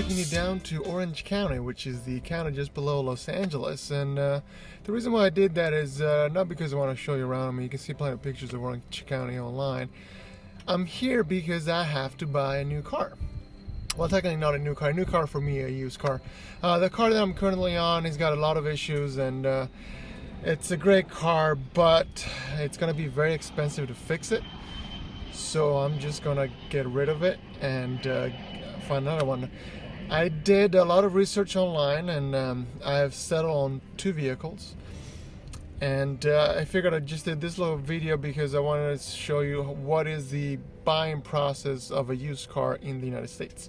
taking you down to Orange County, which is the county just below Los Angeles. And the reason why I did that is not because I want to show you around. I mean, you can see plenty of pictures of Orange County online. I'm here because I have to buy a new car. Well, technically not a new car for me, a used car. The car that I'm currently on has got a lot of issues, and it's a great car, but it's going to be very expensive to fix it. So I'm just going to get rid of it and find another one. I did a lot of research online, and I have settled on 2 vehicles. And I figured I just did this little video because I wanted to show you what is the buying process of a used car in the United States.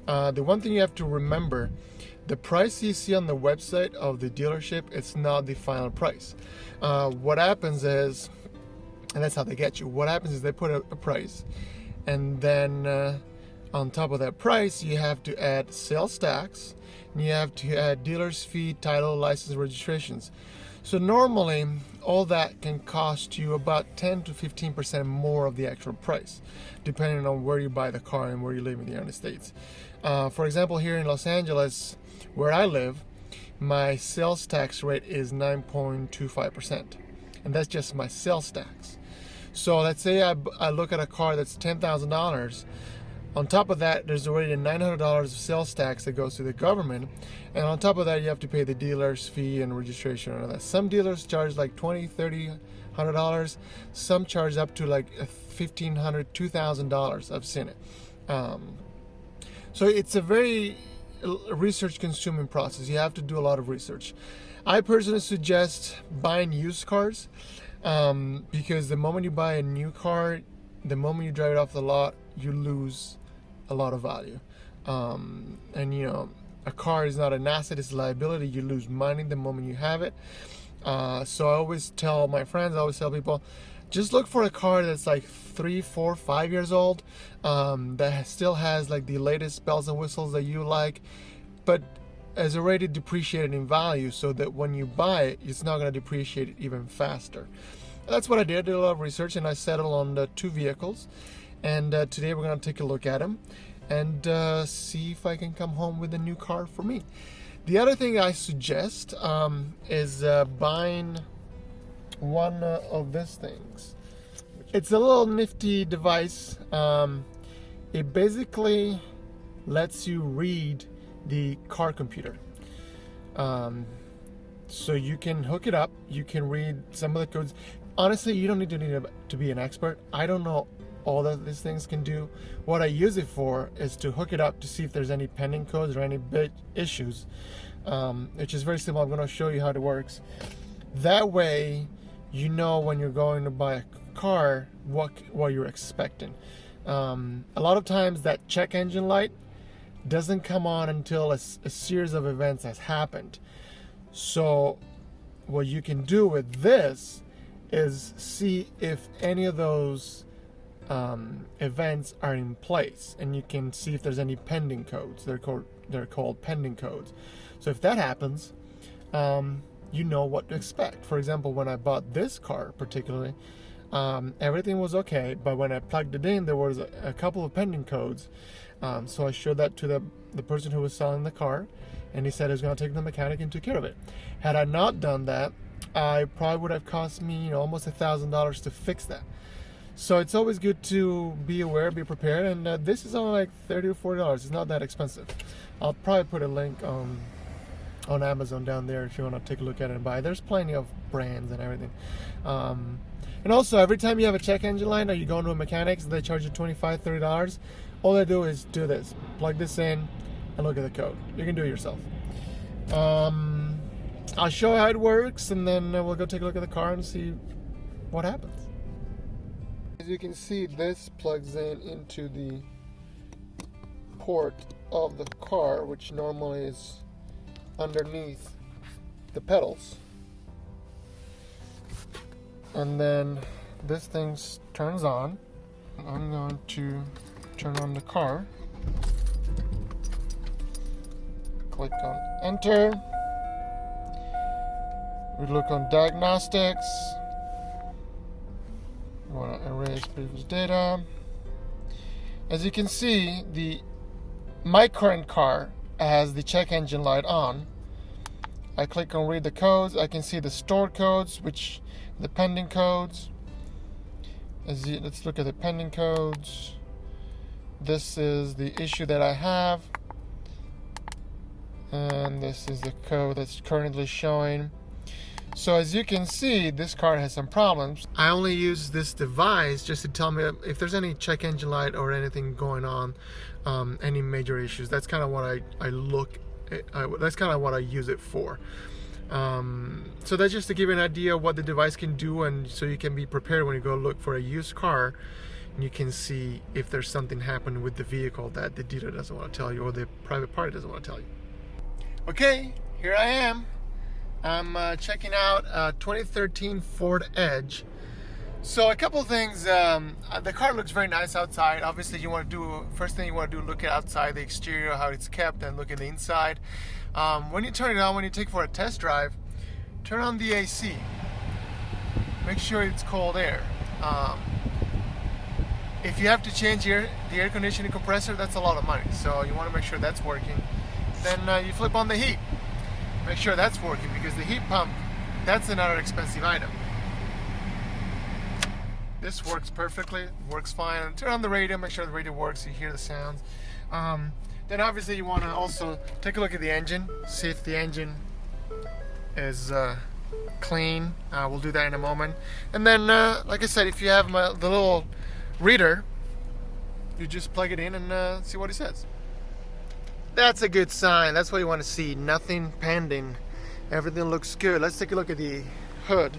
The one thing you have to remember, the price you see on the website of the dealership, it's not the final price. What happens is, and that's how they get you, what happens is they put a price, and then on top of that price you have to add sales tax, and you have to add dealer's fee, title, license, registrations. So normally all that can cost you about 10 to 15% more of the actual price, depending on where you buy the car and where you live in the United States. For example, here in Los Angeles, where I live, my sales tax rate is 9.25%, and that's just my sales tax. So let's say I look at a car that's $10,000. On top of that, there's already $900 of sales tax that goes to the government, and on top of that, you have to pay the dealer's fee and registration and all that. Some dealers charge like $20, $30, $100. Some charge up to like $1,500, $2,000. I've seen it. So it's a very research-consuming process. You have to do a lot of research. I personally suggest buying used cars because the moment you buy a new car, the moment you drive it off the lot, you lose a lot of value. And you know, a car is not an asset, it's a liability. You lose money the moment you have it. So I always tell my friends, I always tell people, just look for a car that's like 3, 4, 5 years old, that still has like the latest bells and whistles that you like, but has already depreciated in value, so that when you buy it, it's not going to depreciate even faster. That's what I did. I did a lot of research, and I settled on the 2 vehicles. And today we're going to take a look at them and see if I can come home with a new car for me. The other thing I suggest is buying one of these things. It's a little nifty device. It basically lets you read the car computer. So you can hook it up, you can read some of the codes. Honestly, you don't need to be an expert. I don't know all that these things can do. What I use it for is to hook it up to see if there's any pending codes or any big issues, which is very simple. I'm going to show you how it works. That way, you know when you're going to buy a car what you're expecting. A lot of times that check engine light doesn't come on until a series of events has happened. So what you can do with this is see if any of those events are in place, and you can see if there's any pending codes. They're called pending codes. So if that happens, you know what to expect. For example, when I bought this car particularly, everything was okay, but when I plugged it in, there was a couple of pending codes. So I showed that to the person who was selling the car, and he said he was going to take the mechanic and took care of it. Had I not done that, I probably would have cost me almost $1,000 to fix that. So it's always good to be aware, be prepared, and this is only like $30 or $40. It's not that expensive. I'll probably put a link on Amazon down there if you want to take a look at it and buy. There's plenty of brands and everything. And also, every time you have a check engine light or you go into a mechanics and they charge you $25, $30, all they do is do this. Plug this in and look at the code. You can do it yourself. I'll show you how it works, and then we'll go take a look at the car and see what happens. As you can see, this plugs into the port of the car, which normally is underneath the pedals. And then this thing turns on. I'm going to turn on the car. Click on enter. We look on diagnostics. We want to erase previous data. As you can see, the my current car has the check engine light on. I click on read the codes. I can see the stored codes, which the pending codes. Let's look at the pending codes. This is the issue that I have, and this is the code that's currently showing. So as you can see, this car has some problems. I only use this device just to tell me if there's any check engine light or anything going on, any major issues. That's kind of what that's kind of what I use it for. So that's just to give you an idea of what the device can do, and so you can be prepared when you go look for a used car, and you can see if there's something happening with the vehicle that the dealer doesn't want to tell you or the private party doesn't want to tell you. Okay, here I am. I'm checking out a 2013 Ford Edge. So a couple of things. The car looks very nice outside. Obviously, first thing you want to do, look at outside the exterior, how it's kept, and look at the inside. When you turn it on, when you take for a test drive, turn on the AC. Make sure it's cold air. If you have to change the air conditioning compressor, that's a lot of money. So you want to make sure that's working. Then you flip on the heat. Make sure that's working, because the heat pump, that's another expensive item. This works perfectly, works fine. Turn on the radio, make sure the radio works, you hear the sounds. Then obviously you want to also take a look at the engine, see if the engine is clean. We'll do that in a moment. And then, like I said, if you have the little reader, you just plug it in and see what it says. That's a good sign. That's what you want to see. Nothing pending. Everything looks good. Let's take a look at the hood.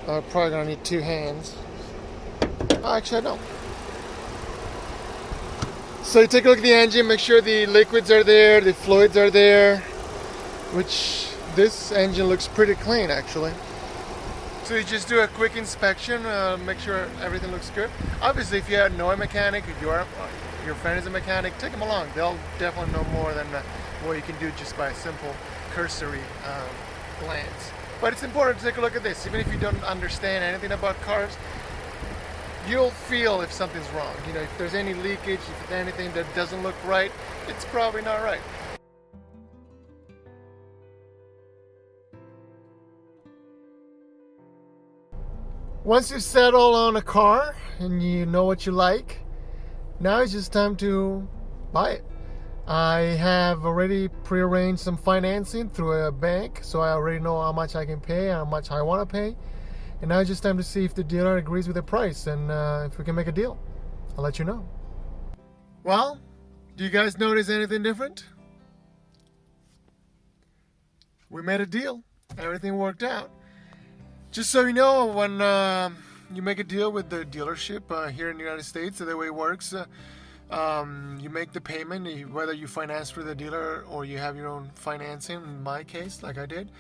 I'm probably gonna need two hands. Oh, actually, I don't. So you take a look at the engine, make sure the liquids are there, the fluids are there, which this engine looks pretty clean, actually. So you just do a quick inspection, make sure everything looks good. Obviously, if you know a mechanic, if your friend is a mechanic, take them along. They'll definitely know more than what you can do just by a simple cursory glance. But it's important to take a look at this. Even if you don't understand anything about cars, you'll feel if something's wrong. You know, if there's any leakage, if there's anything that doesn't look right, it's probably not right. Once you settle on a car and you know what you like, now it's just time to buy it. I have already prearranged some financing through a bank, so I already know how much I can pay, how much I want to pay. And now it's just time to see if the dealer agrees with the price and if we can make a deal. I'll let you know. Well, do you guys notice anything different? We made a deal. Everything worked out. Just so you know, when you make a deal with the dealership here in the United States, the way it works, you make the payment, whether you finance through the dealer or you have your own financing. In my case, like I did,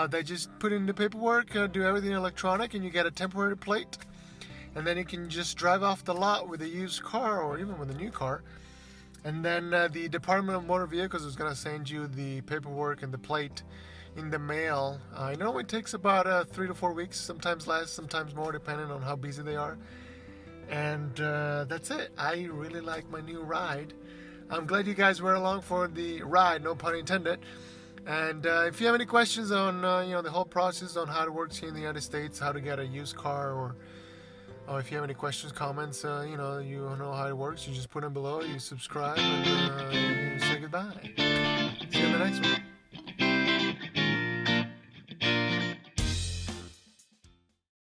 they just put in the paperwork, do everything electronic, and you get a temporary plate, and then you can just drive off the lot with a used car or even with a new car. And then the Department of Motor Vehicles is going to send you the paperwork and the plate in the mail. It normally takes about 3 to 4 weeks, sometimes less, sometimes more, depending on how busy they are. And that's it. I really like my new ride. I'm glad you guys were along for the ride, no pun intended. And if you have any questions on the whole process, on how it works here in the United States, how to get a used car, or if you have any questions, comments, you know how it works, you just put them below, you subscribe, and you say goodbye. See you in the next one.